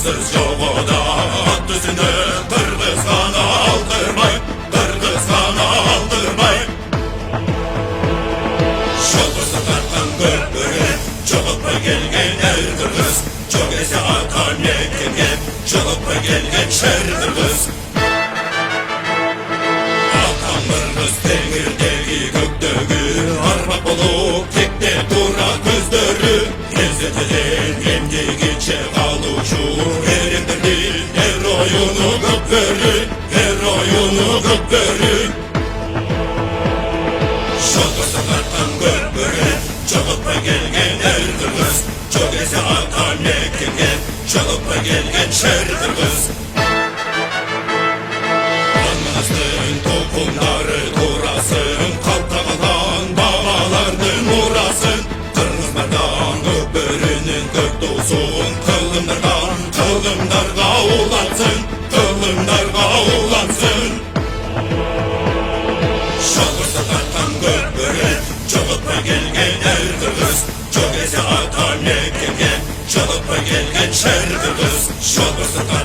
Amansız çoğuda at üstünde Kırgız kana aldırmayın, Kırgız kana aldırmayın. Şolkası tartan görbürü çolup gelgen er Kırgız. Çok ese atan yekingen çolup gelgen şer Kırgız. Atan Kırgız demirdeki gökdögü armak olup tekte dura gözdörü. İzzetidin yendigiçe kaluşu erimdirdi her oyunu gökbörü, her oyunu gökbörü. Şolkası tartan görbürü çolup gelgen er Kırgız. Çok ese atan yekingen çolup gelgen şer Kırgız. Anasın topunları turasın, kalta kalan babalarının uğrasın. Kırgız merdan gökbörünün gökdoğusun, kılımdarga ulansın, kılımdarga ulansın. Şolkası tartan gökbörü çolup gelgen er Kırgız. Çok ese atan yekingen çolup gelgen şer Kırgız. Şolkası tartan